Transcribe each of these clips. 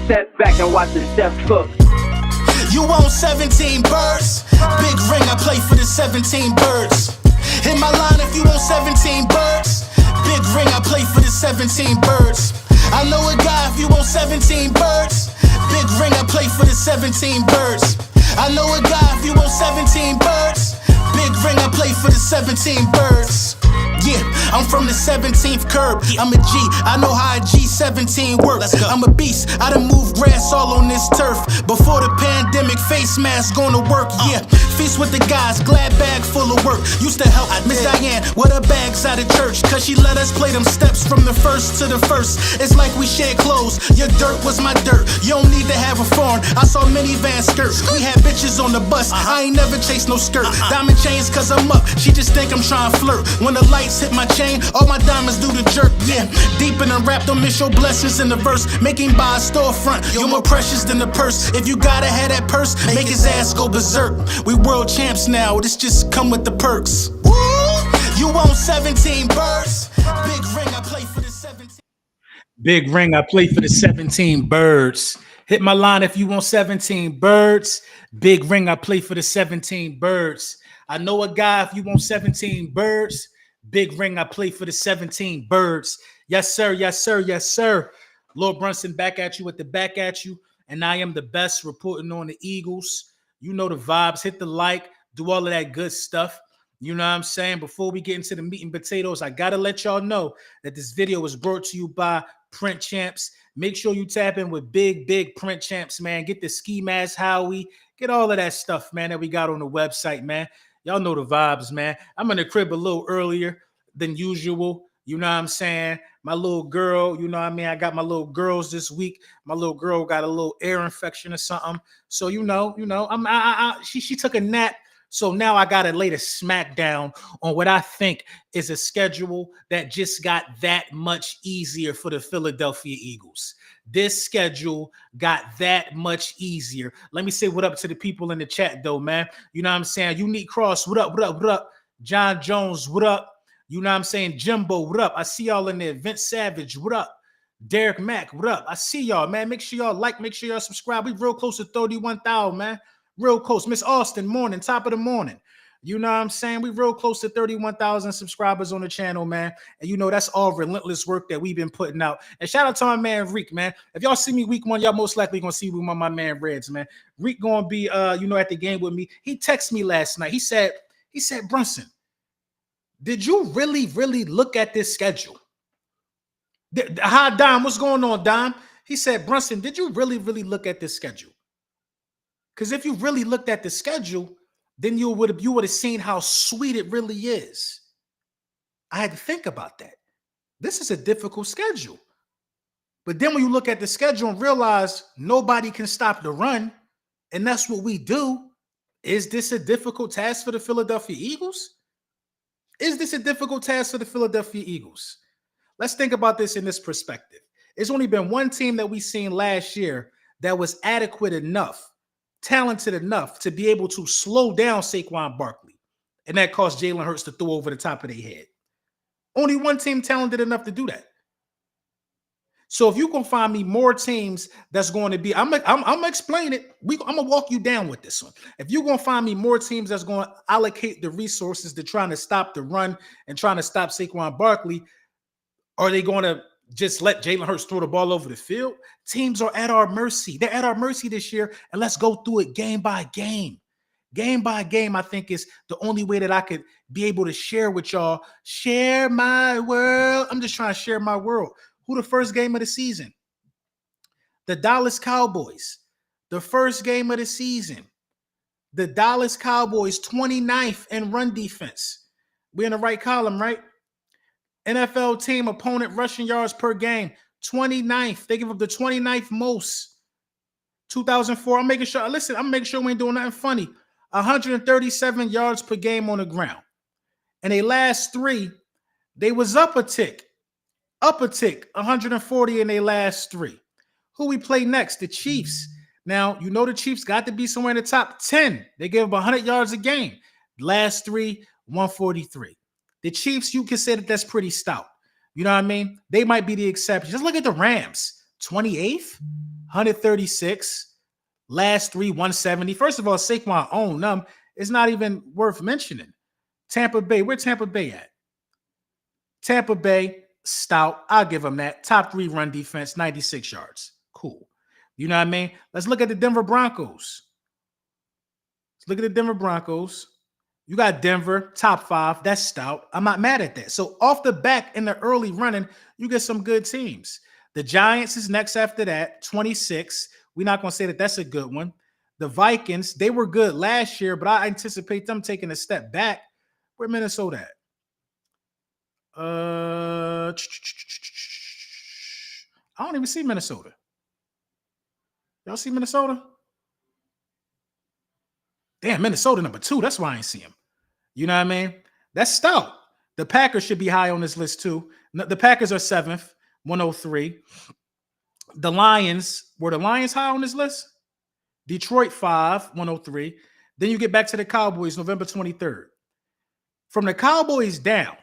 Step back and watch the chef cook. You want 17 birds? Big ring, I play for the 17 birds. Hit my line if you want 17 birds. Big ring, I play for the 17 birds. I know a guy if you want 17 birds. Big ring, I play for the 17 birds. I know a guy if you want 17 birds. Big ring, I play for the 17 birds. Yeah, I'm from the 17th curb. I'm a G, I know how a G17 works. I'm a beast, I done moved grass all on this turf. Before the pandemic, face mask gonna work, yeah. Feast with the guys, glad bag full of work. Used to help Miss Diane with her bags out of church, cause she let us play them steps from the first to the first. It's like we shared clothes, your dirt was my dirt. You don't need to have a foreign, I saw minivan skirts. We had bitches on the bus, I ain't never chased no skirt. Diamond chains cause I'm up, she just think I'm trying to flirt. When the lights hit my chain, all my diamonds do the jerk, yeah. Deep in the rap, don't miss your blessings in the verse. Making by a storefront, you're more precious than the purse. If you gotta have that purse, make his ass go berserk. We world champs now, this just come with the perks. Woo! You want 17 birds? Big ring, I play for the 17. Big ring, I play for the 17 birds. Hit my line if you want 17 birds. Big ring, I play for the 17 birds. I know a guy if you want 17 birds. Big ring, I play for the 17 birds. Yes, sir. Yes, sir. Yes, sir. Lord Brunson back at you with the back at you. And I am the best reporting on the Eagles. You know the vibes. Hit the like. Do all of that good stuff. You know what I'm saying? Before we get into the meat and potatoes, I got to let y'all know that this video was brought to you by Print Champs. Make sure you tap in with big Print Champs, man. Get the ski mask, Howie. Get all of that stuff, man, that we got on the website, man. Y'all know the vibes, man. I'm in the crib a little earlier than usual. You know what I'm saying? My little girl, you know what I mean? I got my little girls this week. My little girl got a little ear infection or something. So, she took a nap. So now I got to lay the smack down on what I think is a schedule that just got that much easier for the Philadelphia Eagles. This schedule got that much easier. Let me say what up to the people in the chat, though, man. You know what I'm saying? Unique Cross, what up, what up, what up? John Jones, what up? You know what I'm saying? Jimbo, what up? I see y'all in there. Vince Savage, what up? Derek Mack, what up? I see y'all, man. Make sure y'all like, make sure y'all subscribe. We real close to 31,000, man. Real close. Miss Austin, morning, top of the morning. You know what I'm saying? We real close to 31,000 subscribers on the channel, man. And you know that's all relentless work that we've been putting out. And shout out to my man Reek, man. If y'all see me week one, y'all most likely gonna see me with my man Reds, man. Reek gonna be at the game with me. He texted me last night. He said, Brunson, did you really look at this schedule? Hi, Dom. What's going on, Dom? He said, Brunson, did you really look at this schedule? Because if you really looked at the schedule, then you would have seen how sweet it really is. I had to think about that. This is a difficult schedule. But then when you look at the schedule and realize nobody can stop the run, and that's what we do, is this a difficult task for the Philadelphia Eagles? Is this a difficult task for the Philadelphia Eagles? Let's think about this in this perspective. It's only been one team that we seen last year that was adequate enough, talented enough to be able to slow down Saquon Barkley. And that caused Jalen Hurts to throw over the top of their head. Only one team talented enough to do that. So if you can find me more teams that's going to be, I'm gonna explain it. I'm gonna walk you down with this one. If you're gonna find me more teams that's going to allocate the resources to trying to stop the run and trying to stop Saquon Barkley, are they going to just let Jalen Hurts throw the ball over the field? Teams are at our mercy. They're at our mercy this year, and let's go through it game by game. Game by game, I think, is the only way that I could be able to share with y'all. Share my world. I'm just trying to share my world. Who the first game of the season? The Dallas Cowboys. The first game of the season. The Dallas Cowboys, 29th in run defense. We're in the right column, right? NFL team opponent rushing yards per game, 29th. They give up the 29th most. 2004, I'm making sure we ain't doing nothing funny. 137 yards per game on the ground. And they last three, they was up a tick, 140 in their last three. Who we play next? The Chiefs. Now, you know the Chiefs got to be somewhere in the top 10. They give up 100 yards a game. Last three, 143. The Chiefs, you can say that that's pretty stout. You know what I mean? They might be the exception. Just look at the Rams. 28th? 136. Last 3, 170. First of all, Saquon owned them. It's not even worth mentioning. Tampa Bay, where Tampa Bay at? Tampa Bay, stout. I'll give them that. Top 3 run defense, 96 yards. Cool. You know what I mean? Let's look at the Denver Broncos. Let's look at the Denver Broncos. You got Denver, top 5. That's stout. I'm not mad at that. So off the back in the early running, you get some good teams. The Giants is next after that, 26. We're not going to say that that's a good one. The Vikings, they were good last year, but I anticipate them taking a step back. Where Minnesota at? I don't even see Minnesota. Y'all see Minnesota? Damn, Minnesota number 2. That's why I ain't see him. You know what I mean? That's stout. The Packers should be high on this list too. The Packers are 7th, 103. The Lions, were the Lions high on this list? Detroit 5, 103. Then you get back to the Cowboys, November 23rd. From the Cowboys down,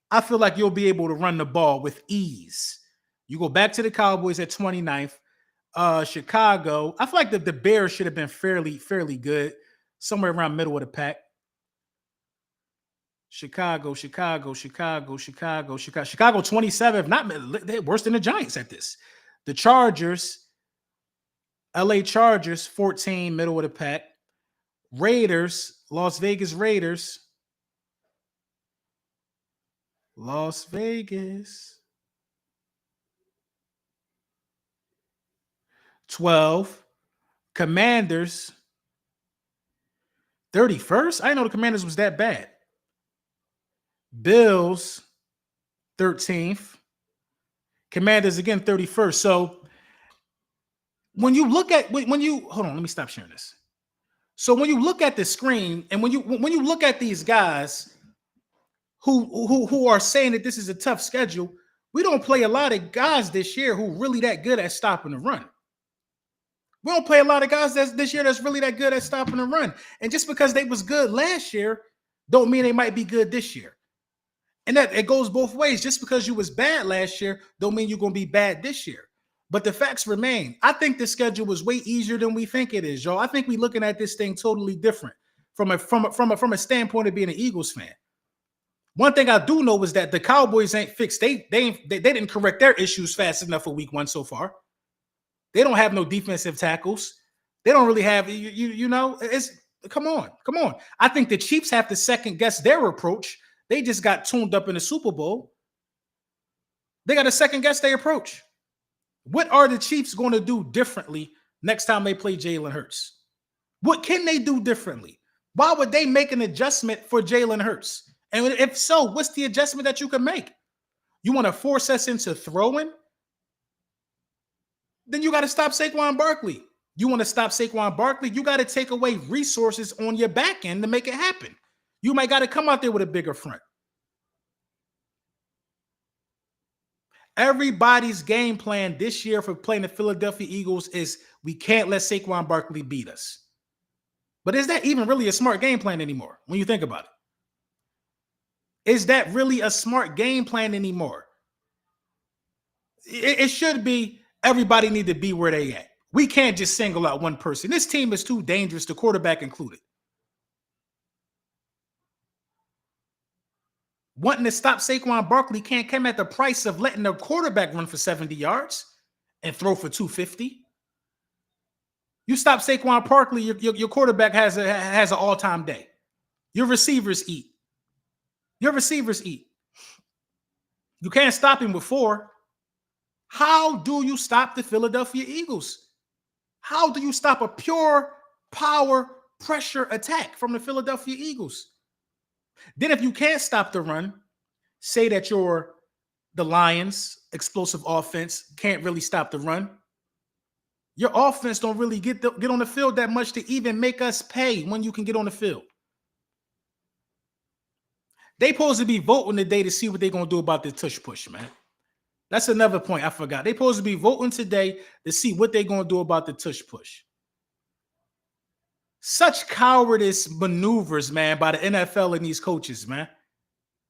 I feel like you'll be able to run the ball with ease. You go back to the Cowboys at 29th. Chicago, I feel like the Bears should have been fairly good, somewhere around middle of the pack. Chicago, 27th. Not they're worse than the Giants at this. The Chargers, LA Chargers, 14, middle of the pack. Raiders, Las Vegas Raiders. Las Vegas. 12. Commanders. 31st? I didn't know the Commanders was that bad. Bills, 13th. Commanders again, 31st. So when you look at hold on, let me stop sharing this. So when you look at the screen and when you look at these guys who are saying that this is a tough schedule, we don't play a lot of guys this year who really that good at stopping the run. We don't play a lot of guys this year that's really that good at stopping the run. And just because they was good last year, don't mean they might be good this year. And that it goes both ways. Just because you was bad last year, don't mean you're going to be bad this year. But the facts remain. I think the schedule was way easier than we think it is, y'all. I think we're looking at this thing totally different from a standpoint of being an Eagles fan. One thing I do know is that the Cowboys ain't fixed. They didn't correct their issues fast enough for week 1 so far. They don't have no defensive tackles. They don't really have you know. It's come on. I think the Chiefs have to second guess their approach. They just got tuned up in the Super Bowl. They got to second guess their approach. What are the Chiefs going to do differently next time they play Jalen Hurts? What can they do differently? Why would they make an adjustment for Jalen Hurts? And if so, what's the adjustment that you can make? You want to force us into throwing? Then you got to stop Saquon Barkley. You want to stop Saquon Barkley? You got to take away resources on your back end to make it happen. You might got to come out there with a bigger front. Everybody's game plan this year for playing the Philadelphia Eagles is we can't let Saquon Barkley beat us. But is that even really a smart game plan anymore when you think about it? Is that really a smart game plan anymore? It should be everybody need to be where they at. We can't just single out one person. This team is too dangerous, the quarterback included. Wanting to stop Saquon Barkley can't come at the price of letting the quarterback run for 70 yards and throw for 250. You stop Saquon Barkley, your quarterback has an all-time day. Your receivers eat. You can't stop him with 4. How do you stop the Philadelphia Eagles? How do you stop a pure power pressure attack from the Philadelphia Eagles? Then if you can't stop the run, say that the Lions, explosive offense, can't really stop the run. Your offense don't really get on the field that much to even make us pay when you can get on the field. They supposed to be voting today to see what they're going to do about the tush push, man. That's another point I forgot. They supposed to be voting today to see what they're going to do about the tush push. Such cowardice maneuvers, man, by the NFL and these coaches, man.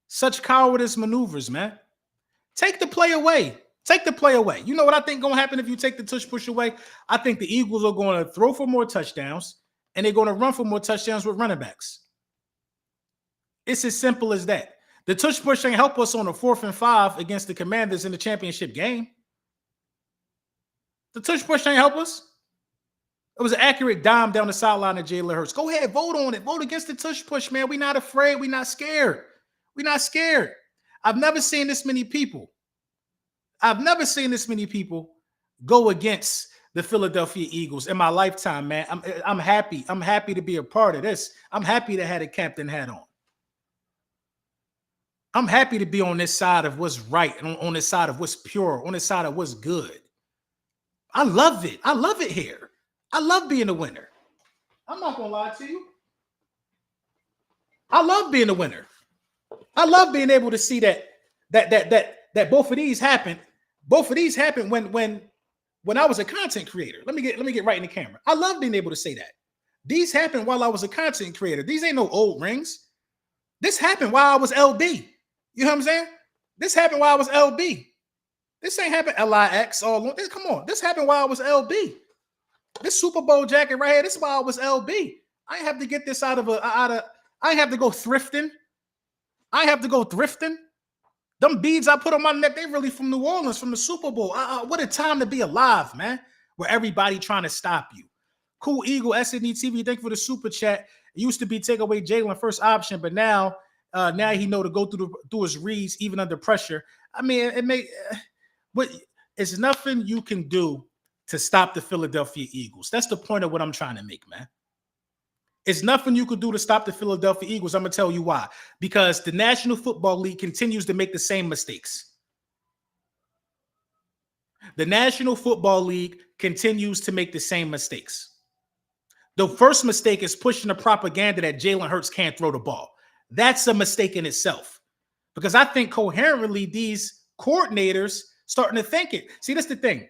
Such cowardice maneuvers, man. Take the play away. Take the play away. You know what I think going to happen if you take the tush push away? I think the Eagles are going to throw for more touchdowns, and they're going to run for more touchdowns with running backs. It's as simple as that. The tush push ain't help us on a 4th and 5 against the Commanders in the championship game. The tush push ain't help us. It was an accurate dime down the sideline of Jalen Hurts. Go ahead, vote on it. Vote against the tush push, man. We're not afraid. We're not scared. We're not scared. I've never seen this many people. Go against the Philadelphia Eagles in my lifetime, man. I'm happy. I'm happy to be a part of this. I'm happy to have a captain hat on. I'm happy to be on this side of what's right, on this side of what's pure, on this side of what's good. I love it. I love it here. I love being a winner. I'm not going to lie to you. I love being a winner. I love being able to see that both of these happened. Both of these happened when I was a content creator. Let me get right in the camera. I love being able to say that. These happened while I was a content creator. These ain't no old rings. This happened while I was LB. You know what I'm saying? This happened while I was LB. This ain't happened LIX all along. Come on. This happened while I was LB. This Super Bowl jacket right here, this is while I was LB. I ain't have to get this I ain't have to go thrifting. Them beads I put on my neck, they really from New Orleans, from the Super Bowl. What a time to be alive, man. Where everybody trying to stop you. Cool Eagle, SNE TV, thank you for the super chat. It used to be take away Jalen first option, but now he know to go through his reads even under pressure. I mean, it's nothing you can do to stop the Philadelphia Eagles. That's the point of what I'm trying to make, man. It's nothing you could do to stop the Philadelphia Eagles. I'm going to tell you why. Because the National Football League continues to make the same mistakes. The National Football League continues to make the same mistakes. The first mistake is pushing the propaganda that Jalen Hurts can't throw the ball. That's a mistake in itself. Because I think coherently these coordinators starting to think it. See, that's the thing.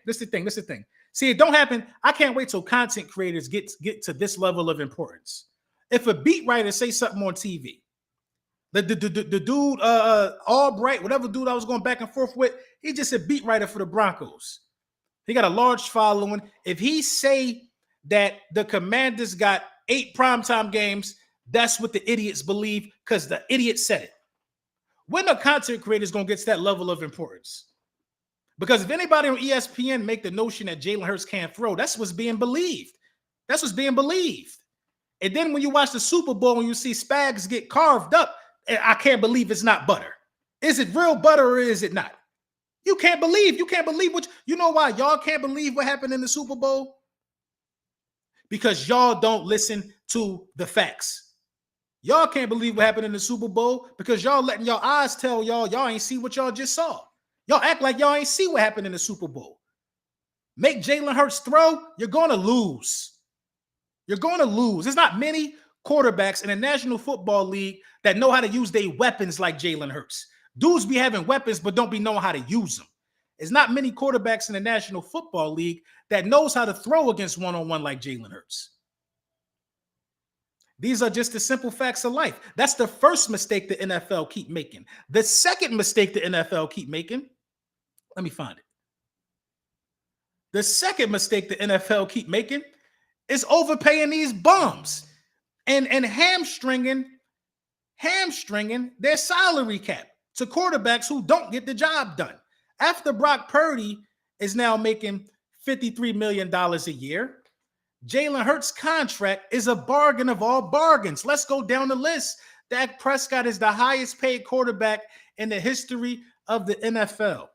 See, it don't happen. I can't wait till content creators get to this level of importance. If a beat writer say something on TV, the dude, Albright, whatever dude I was going back and forth with, he's just a beat writer for the Broncos. He got a large following. If he say that the Commanders got 8 primetime games, that's what the idiots believe because the idiot said it. When a content creator is going to get to that level of importance? Because if anybody on ESPN make the notion that Jalen Hurts can't throw, that's what's being believed. And then when you watch the Super Bowl and you see Spags get carved up, I can't believe it's not butter. Is it real butter or is it not? You can't believe what you know why y'all can't believe what happened in the Super Bowl? Because y'all don't listen to the facts. Y'all can't believe what happened in the Super Bowl because y'all letting your eyes tell y'all ain't see what y'all just saw. Y'all act like y'all ain't see what happened in the Super Bowl. Make Jalen Hurts throw, you're going to lose. There's not many quarterbacks in the National Football League that know how to use their weapons like Jalen Hurts. Dudes be having weapons but don't be knowing how to use them. There's not many quarterbacks in the National Football League that knows how to throw against one-on-one like Jalen Hurts. These are just the simple facts of life. That's the first mistake the NFL keep making. The second mistake the NFL keep making, let me find it. The second mistake the NFL keep making is overpaying these bums and hamstringing their salary cap to quarterbacks who don't get the job done. After Brock Purdy is now making $53 million a year, Jalen Hurts' contract is a bargain of all bargains. Let's go down the list. Dak Prescott is the highest paid quarterback in the history of the NFL.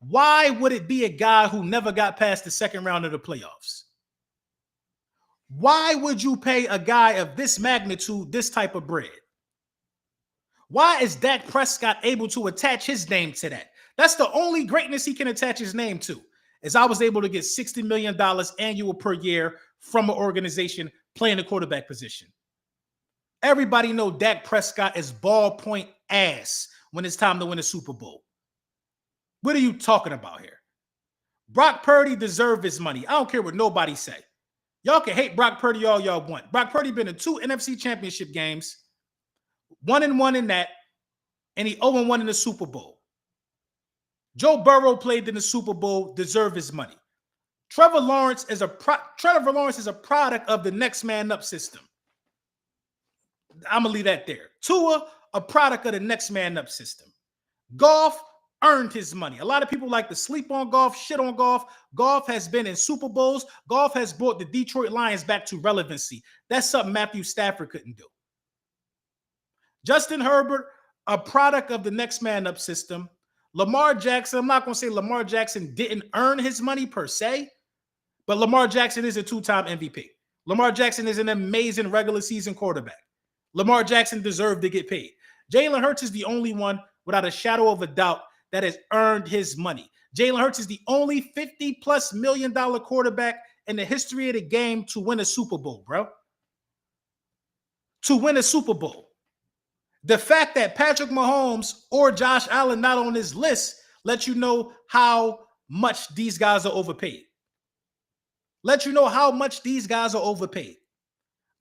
Why would it be a guy who never got past the second round of the playoffs? Why would you pay a guy of this magnitude this type of bread? Why is Dak Prescott able to attach his name to that? That's the only greatness he can attach his name to, is I was able to get $60 million annual per year from an organization playing the quarterback position. Everybody know Dak Prescott is ballpoint ass when it's time to win a Super Bowl. What are you talking about here? Brock Purdy deserves his money. I don't care what nobody say. Y'all can hate Brock Purdy all y'all want. Brock Purdy been in 2 NFC championship games, 1-1 in that, and he 0-1 in the Super Bowl. Joe Burrow played in the Super Bowl, deserved his money. Trevor Lawrence is a product of the next man up system. I'm gonna leave that there. Tua, a product of the next man up system. Goff earned his money. A lot of people like to sleep on Goff, shit on Goff. Goff has been in Super Bowls. Goff has brought the Detroit Lions back to relevancy. That's something Matthew Stafford couldn't do. Justin Herbert, a product of the next man up system. Lamar Jackson, I'm not going to say Lamar Jackson didn't earn his money per se, but Lamar Jackson is a two-time MVP. Lamar Jackson is an amazing regular season quarterback. Lamar Jackson deserved to get paid. Jalen Hurts is the only one, without a shadow of a doubt, that has earned his money. Jalen Hurts is the only $50+ million quarterback in the history of the game to win a Super Bowl, bro. To win a Super Bowl. The fact that Patrick Mahomes or Josh Allen not on this list lets you know how much these guys are overpaid. Let you know how much these guys are overpaid.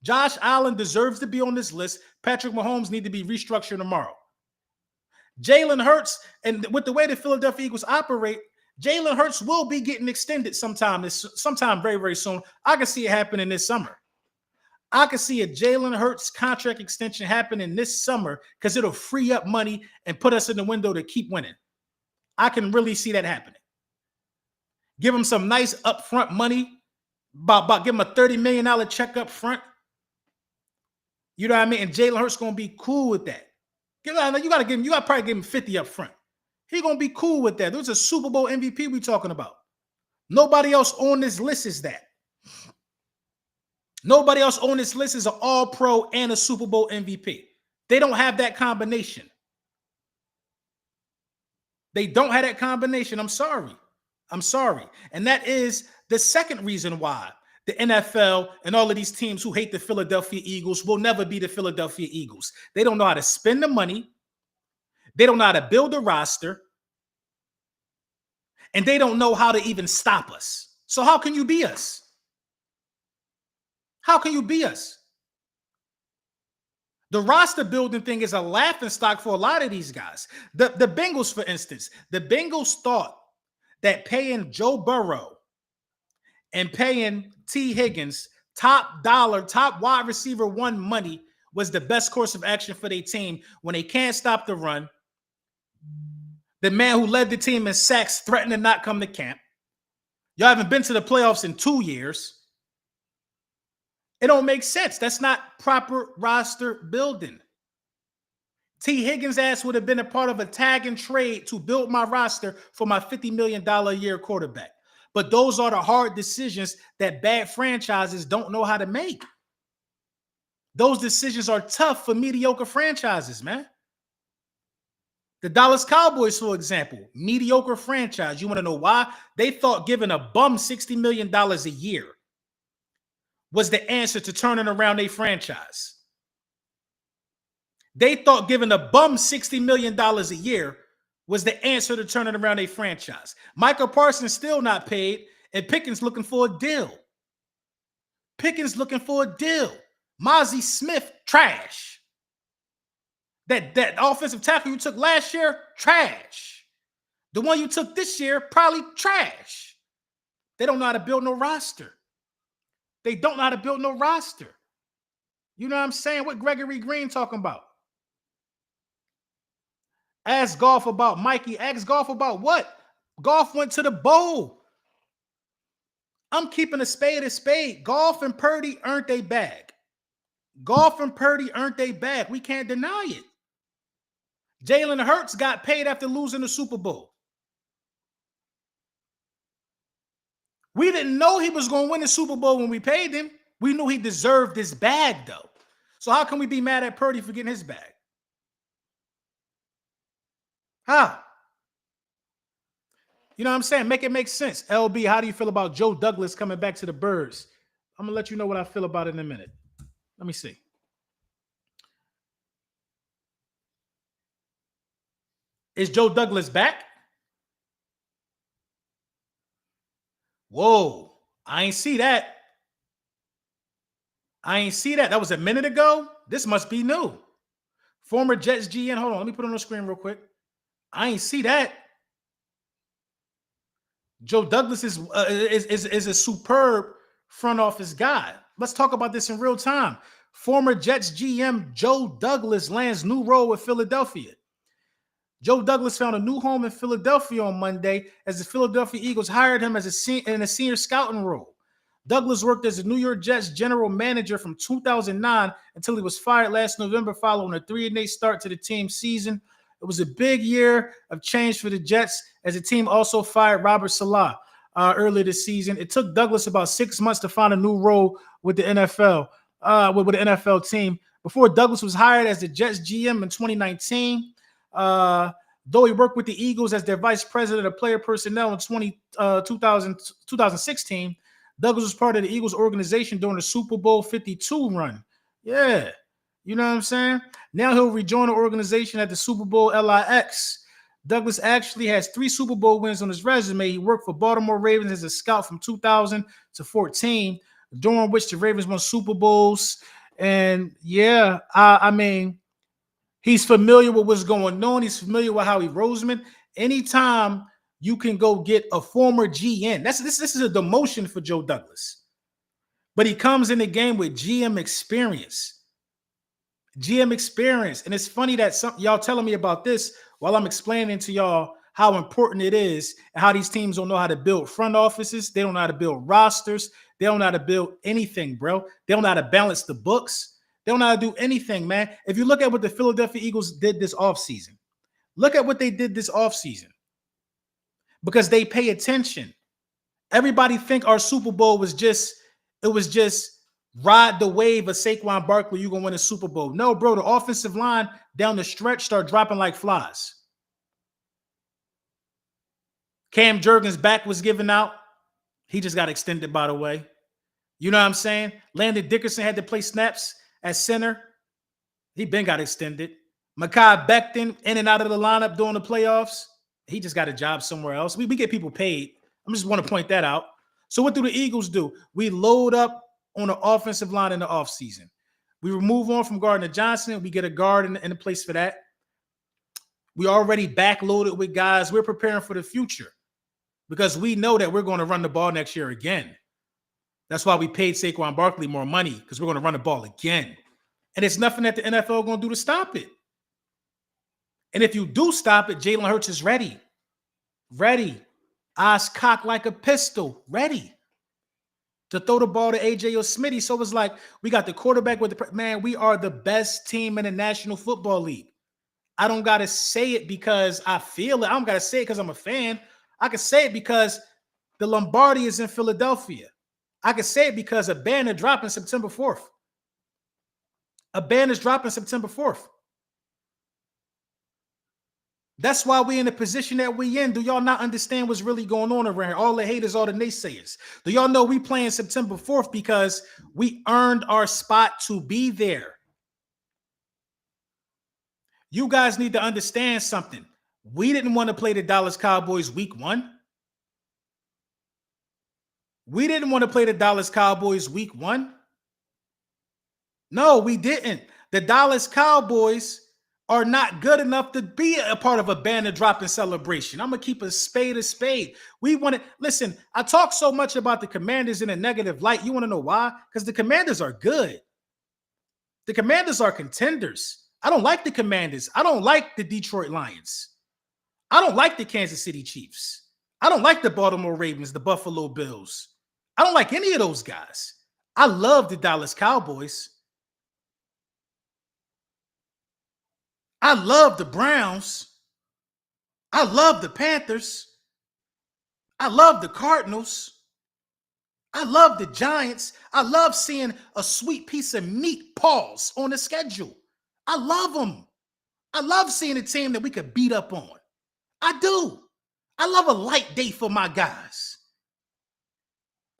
Josh Allen deserves to be on this list. Patrick Mahomes need to be restructured tomorrow. Jalen Hurts, and with the way the Philadelphia Eagles operate, Jalen Hurts will be getting extended sometime very, very soon. I can see it happening this summer. I can see a Jalen Hurts contract extension happening this summer because it'll free up money and put us in the window to keep winning. I can really see that happening. Give him some nice upfront money. About give him a $30 million check up front. You know what I mean? And Jalen Hurts going to be cool with that. You got to probably give him 50 up front. He's going to be cool with that. There's a Super Bowl MVP we talking about. Nobody else on this list is that. Nobody else on this list is an all-pro and a Super Bowl MVP. They don't have that combination. They don't have that combination. I'm sorry. And that is the second reason why the NFL and all of these teams who hate the Philadelphia Eagles will never be the Philadelphia Eagles. They don't know how to spend the money. They don't know how to build a roster. And they don't know how to even stop us. So how can you be us? How can you be us? The roster building thing is a laughingstock for a lot of these guys. The Bengals, for instance, the Bengals thought that paying Joe Burrow and paying T. Higgins top dollar, top wide receiver one money was the best course of action for their team when they can't stop the run. The man who led the team in sacks threatened to not come to camp. Y'all haven't been to the playoffs in 2 years. It don't make sense. That's not proper roster building. T. Higgins' ass would have been a part of a tag and trade to build my roster for my $50 million a year quarterback. But those are the hard decisions that bad franchises don't know how to make. Those decisions are tough for mediocre franchises, man. The Dallas Cowboys, for example, mediocre franchise. You want to know why? They thought giving a bum $60 million a year was the answer to turning around their franchise. They thought giving a bum $60 million a year was the answer to turning around their franchise. Michael Parsons still not paid, and Pickens looking for a deal. Mozzie Smith, trash. That offensive tackle you took last year, trash. The one you took this year, probably trash. They don't know how to build no roster. You know what I'm saying? What Gregory Green talking about? Ask Goff about Mikey. Ask Goff about what? Goff went to the bowl. I'm keeping a spade a spade. Goff and Purdy earned their bag. We can't deny it. Jalen Hurts got paid after losing the Super Bowl. We didn't know he was going to win the Super Bowl when we paid him. We knew he deserved this bag, though. So how can we be mad at Purdy for getting his bag? How? You know what I'm saying? Make it make sense. LB, how do you feel about Joe Douglas coming back to the Birds? I'm going to let you know what I feel about it in a minute. Let me see. Is Joe Douglas back? Whoa, I ain't see that. That was a minute ago. This must be new. Former Jets GM. Hold on, let me put it on the screen real quick. I ain't see that. Joe Douglas is a superb front office guy. Let's talk about this in real time. Former Jets GM Joe Douglas lands new role with Philadelphia. Joe Douglas found a new home in Philadelphia on Monday as the Philadelphia Eagles hired him as in a senior scouting role. Douglas worked as a New York Jets general manager from 2009 until he was fired last November following a 3-8 start to the team's season. It was a big year of change for the Jets as the team also fired Robert Saleh earlier this season. It took Douglas about 6 months to find a new role with the NFL, with the NFL team. Before Douglas was hired as the Jets GM in 2019, though he worked with the Eagles as their vice president of player personnel in 2016, Douglas was part of the Eagles organization during the Super Bowl 52 run. Yeah. You know what I'm saying? Now he'll rejoin the organization at the Super Bowl LIX. Douglas actually has 3 Super Bowl wins on his resume. He worked for Baltimore Ravens as a scout from 2000 to 14, during which the Ravens won Super Bowls. And yeah, I mean, he's familiar with what's going on. He's familiar with Howie Roseman. Anytime you can go get a former GM, this is a demotion for Joe Douglas. But he comes in the game with GM experience. GM experience. And it's funny that y'all telling me about this while I'm explaining to y'all how important it is and how these teams don't know how to build front offices. They don't know how to build rosters. They don't know how to build anything, bro. They don't know how to balance the books. They don't know how to do anything, man. If you look at what the Philadelphia Eagles did this offseason, look at what they did this offseason. Because they pay attention. Everybody think our Super Bowl was just ride the wave of Saquon Barkley, you're going to win a Super Bowl. No, bro, the offensive line down the stretch start dropping like flies. Cam Jurgens' back was given out. He just got extended, by the way. You know what I'm saying? Landon Dickerson had to play snaps at center. He been got extended. Mekhi Becton in and out of the lineup during the playoffs. He just got a job somewhere else. We get people paid. I just want to point that out. So what do the Eagles do? We load up on the offensive line in the offseason. We remove on from Gardner Johnson. We get a guard in the place for that. We already backloaded with guys. We're preparing for the future because we know that we're going to run the ball next year again. That's why we paid Saquon Barkley more money, because we're going to run the ball again. And it's nothing that the NFL going to do to stop it. And if you do stop it, Jalen Hurts is ready. Ready. Eyes cocked like a pistol. Ready to throw the ball to AJ or Smitty. So it's like we got the quarterback with the – man, we are the best team in the National Football League. I don't got to say it because I feel it. I don't got to say it because I'm a fan. I can say it because the Lombardi is in Philadelphia. I can say it because a banner dropping September 4th. A banner's dropping September 4th. That's why we're in the position that we in. Do y'all not understand what's really going on around here? All the haters, all the naysayers. Do y'all know we playing September 4th because we earned our spot to be there? You guys need to understand something. We didn't want to play the Dallas Cowboys week 1. We didn't want to play the Dallas Cowboys week 1. No, we didn't. The Dallas Cowboys are not good enough to be a part of a banner dropping celebration. I'm going to keep a spade a spade. We want to, listen, I talk so much about the Commanders in a negative light. You want to know why? Because the Commanders are good. The Commanders are contenders. I don't like the Commanders. I don't like the Detroit Lions. I don't like the Kansas City Chiefs. I don't like the Baltimore Ravens, the Buffalo Bills. I don't like any of those guys. I love the Dallas Cowboys. I love the Browns. I love the Panthers. I love the Cardinals. I love the Giants. I love seeing a sweet piece of meat pause on the schedule. I love them. I love seeing a team that we could beat up on. I do. I love a light day for my guys.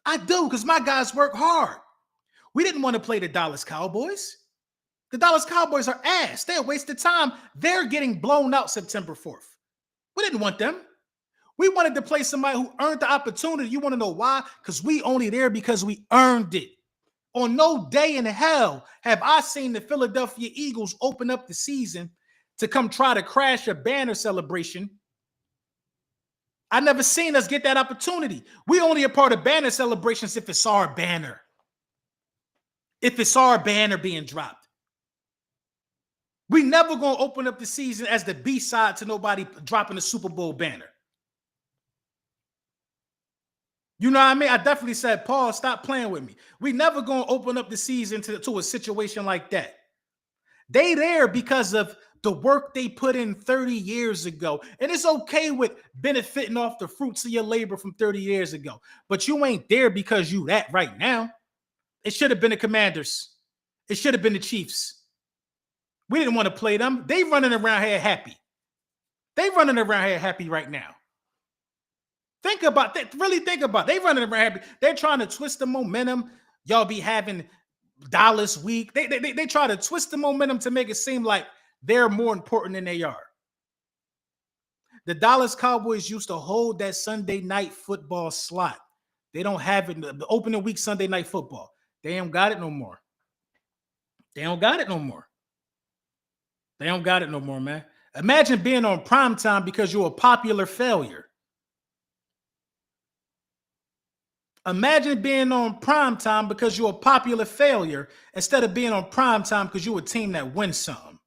I do, because my guys work hard. We didn't want to play the Dallas Cowboys. The Dallas Cowboys are ass. They're a waste of time. They're getting blown out September 4th. We didn't want them. We wanted to play somebody who earned the opportunity. You want to know why? Because we only there because we earned it. On no day in hell have I seen the Philadelphia Eagles open up the season to come try to crash a banner celebration I never seen us get that opportunity. We only a part of banner celebrations if it's our banner. If it's our banner being dropped. We never going to open up the season as the B-side to nobody dropping the Super Bowl banner. You know what I mean? I definitely said, Paul, stop playing with me. We never going to open up the season to a situation like that. They there because of the work they put in 30 years ago. And it's okay with benefiting off the fruits of your labor from 30 years ago. But you ain't there because you that right now. It should have been the Commanders. It should have been the Chiefs. We didn't want to play them. They running around here happy. They running around here happy right now. Think about that. Really think about it. They running around happy. They're trying to twist the momentum. Y'all be having Dallas week. They try to twist the momentum to make it seem like they're more important than they are. The Dallas Cowboys used to hold that Sunday night football slot. They don't have it. The opening week Sunday night football. They don't got it no more. They don't got it no more. They don't got it no more, man. Imagine being on primetime because you're a popular failure. Imagine being on primetime because you're a popular failure instead of being on primetime because you're a team that wins something.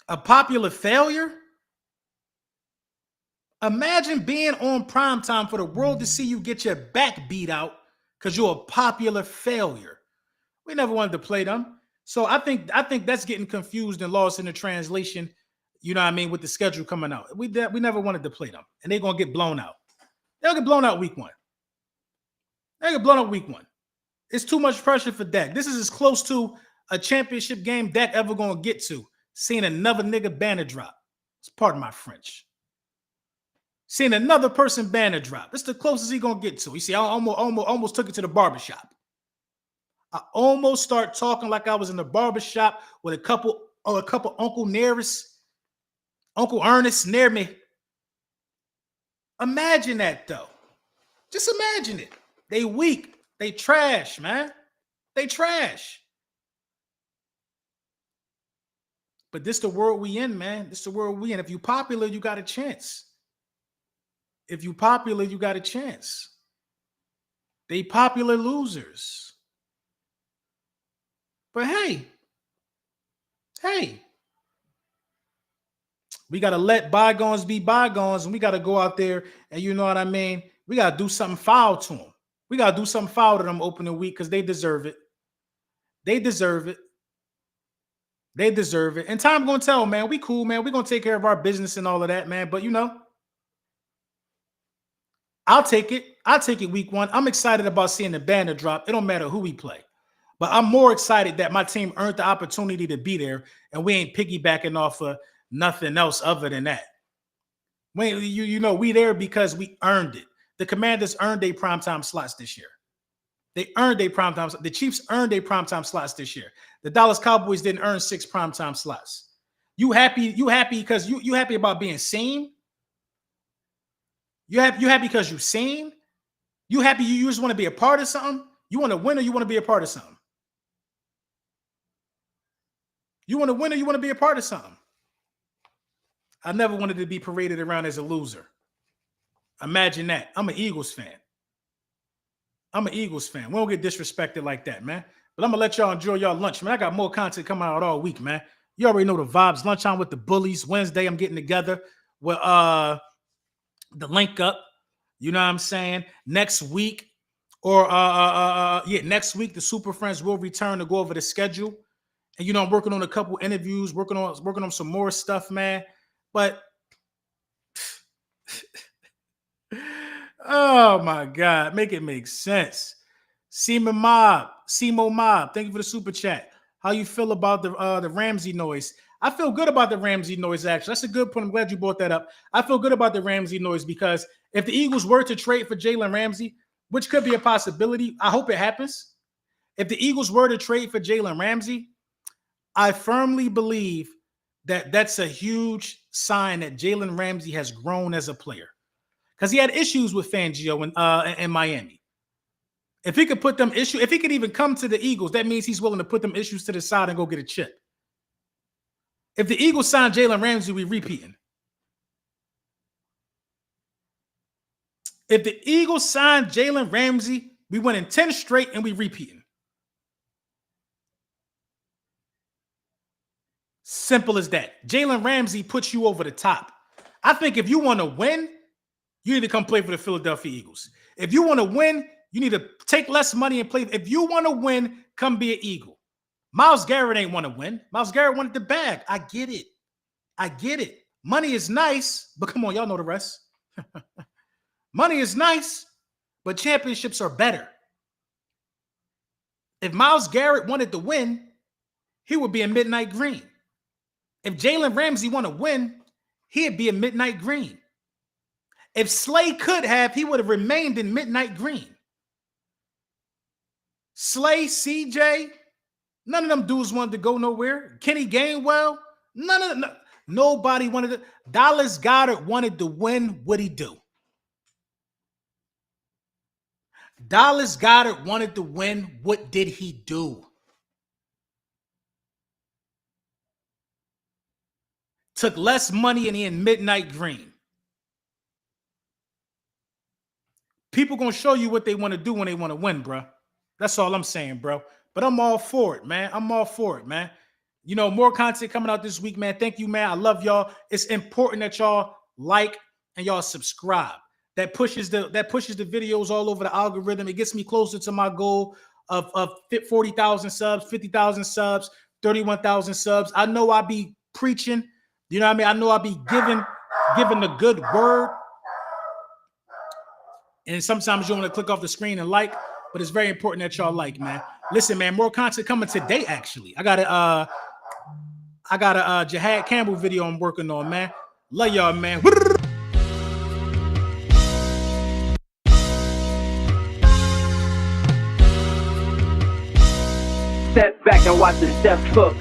A popular failure? Imagine being on primetime for the world to see you get your back beat out because you're a popular failure. We never wanted to play them. So I think that's getting confused and lost in the translation, you know what I mean, with the schedule coming out. We never wanted to play them, and they're going to get blown out. They'll get blown out week one. They'll get blown out week one. It's too much pressure for Dak. This is as close to a championship game Dak ever going to get to. Seeing another nigga banner drop. It's pardon my French. Seeing another person banner drop. It's the closest he going to get to. You see, I almost took it to the barbershop. I almost start talking like I was in the barbershop with a couple Uncle Nearest, Uncle Ernest near me. Imagine that, though. Just imagine it. They weak. They trash, man. They trash. But this the world we in, man. This the world we in. If you popular, you got a chance. If you popular, you got a chance. They popular losers. But hey, we got to let bygones be bygones, and we got to go out there and, you know what I mean, we got to do something foul to them. We got to do something foul to them opening week because they deserve it. They deserve it. They deserve it. And time going to tell, man, we cool, man. We're going to take care of our business and all of that, man. But, you know, I'll take it. I'll take it week one. I'm excited about seeing the banner drop. It don't matter who we play. But I'm more excited that my team earned the opportunity to be there, and we ain't piggybacking off of nothing else other than that. We there because we earned it. The Commanders earned their primetime slots this year. They earned their primetime. The Chiefs earned their primetime slots this year. The Dallas Cowboys didn't earn 6 primetime slots. You happy because you happy about being seen? You happy because you seen? You happy you just want to be a part of something? You want to win or you want to be a part of something? You want to win or you want to be a part of something? I never wanted to be paraded around as a loser. Imagine that. I'm an Eagles fan. I'm an Eagles fan. We don't get disrespected like that, man. But I'm going to let y'all enjoy y'all lunch, man. I got more content coming out all week, man. You already know the vibes. Lunchtime with the bullies. Wednesday, I'm getting together with the link up. You know what I'm saying? Next week, next week, the Super Friends will return to go over the schedule. And, you know, I'm working on a couple interviews, working on some more stuff, man. But, oh, my God. Make it make sense. Simo Mob, thank you for the super chat. How you feel about the Ramsey noise? I feel good about the Ramsey noise, actually. That's a good point. I'm glad you brought that up. I feel good about the Ramsey noise because if the Eagles were to trade for Jalen Ramsey, which could be a possibility, I hope it happens. If the Eagles were to trade for Jalen Ramsey, I firmly believe that that's a huge sign that Jalen Ramsey has grown as a player because he had issues with Fangio in Miami. If he could put them issues, if he could even come to the Eagles, that means he's willing to put them issues to the side and go get a chip. If the Eagles sign Jalen Ramsey, we repeating. If the Eagles sign Jalen Ramsey, we winning 10 straight and we repeating. Simple as that. Jalen Ramsey puts you over the top. I think if you want to win, you need to come play for the Philadelphia Eagles. If you want to win, you need to take less money and play. If you want to win, come be an Eagle. Myles Garrett ain't want to win. Myles Garrett wanted the bag. I get it. I get it. Money is nice, but come on, y'all know the rest. Money is nice, but championships are better. If Myles Garrett wanted to win, he would be in midnight green. If Jalen Ramsey want to win, he'd be in midnight green. If Slay could have, he would have remained in midnight green. Slay, CJ, none of them dudes wanted to go nowhere. Kenny Gainwell, nobody wanted to. Dallas Goedert wanted to win. What'd he do? Dallas Goedert wanted to win. What did he do? Took less money and he in midnight green. People gonna show you what they want to do when they want to win, bro. That's all I'm saying, bro. But I'm all for it, man. I'm all for it, man. You know, more content coming out this week, man. Thank you, man. I love y'all. It's important that y'all like and y'all subscribe. That pushes the videos all over the algorithm. It gets me closer to my goal of 40,000 subs, 50,000 subs, 31,000 subs. I know I be preaching. You know what I mean? I know I be giving the good word. And sometimes you want to click off the screen and like, but it's very important that y'all like, man. Listen, man, more content coming today, actually. I got a Jihad Campbell video I'm working on, man. Love y'all, man. Step back and watch the step cook.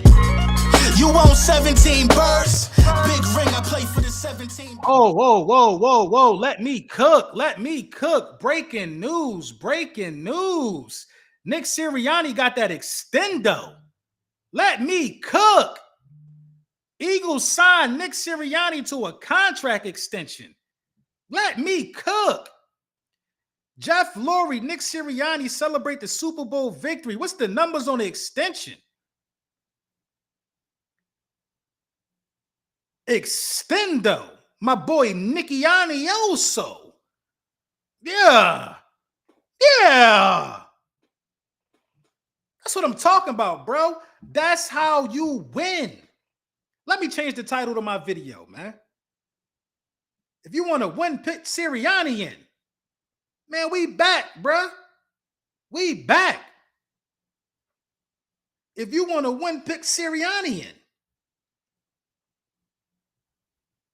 You want 17 birds? Big ring, I play for the 17. Oh, whoa. Let me cook. Breaking news. Nick Sirianni got that extendo. Let me cook. Eagles signed Nick Sirianni to a contract extension. Let me cook. Jeff Lurie, Nick Sirianni celebrate the Super Bowl victory. What's the numbers on the extension? Extendo. My boy Nicky Anioso. Yeah. That's what I'm talking about, bro. That's how you win. Let me change the title to my video, man. If you want to win, pick Sirianni in. Man, we back, bro. We back. If you want to win, pick Sirianni in.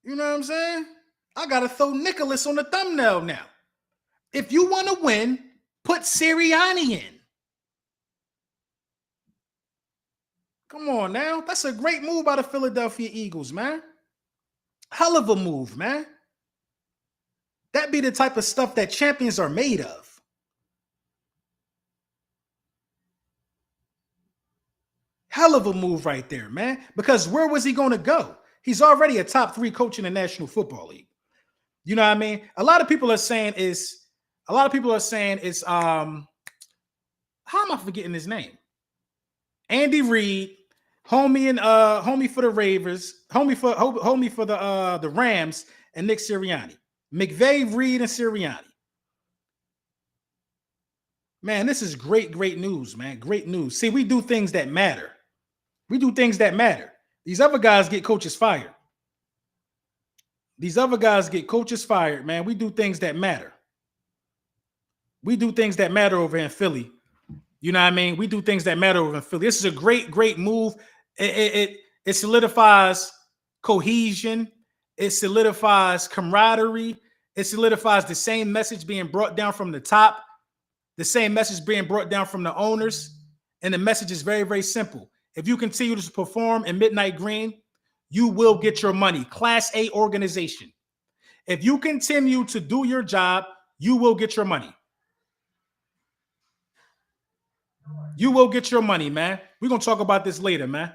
You know what I'm saying? I got to throw Nicholas on the thumbnail now. If you want to win, put Sirianni in. Come on now. That's a great move by the Philadelphia Eagles, man. Hell of a move, man. That be the type of stuff that champions are made of. Hell of a move right there, man. Because where was he going to go? He's already a top 3 coach in the National Football League. You know what I mean? A lot of people are saying how am I forgetting his name? Andy Reid, homie for the Ravens, homie for the Rams, and Nick Sirianni. McVay, Reid, and Sirianni. Man, this is great news, man. Great news. See, we do things that matter. These other guys get coaches fired. Man. We do things that matter. We do things that matter over in Philly. You know what I mean? We do things that matter over in Philly. This is a great move. It solidifies cohesion. It solidifies camaraderie. It solidifies the same message being brought down from the top, the same message being brought down from the owners. And the message is very, very simple. If you continue to perform in Midnight Green, you will get your money. Class A organization. If you continue to do your job, you will get your money. You will get your money, man. We're going to talk about this later, man.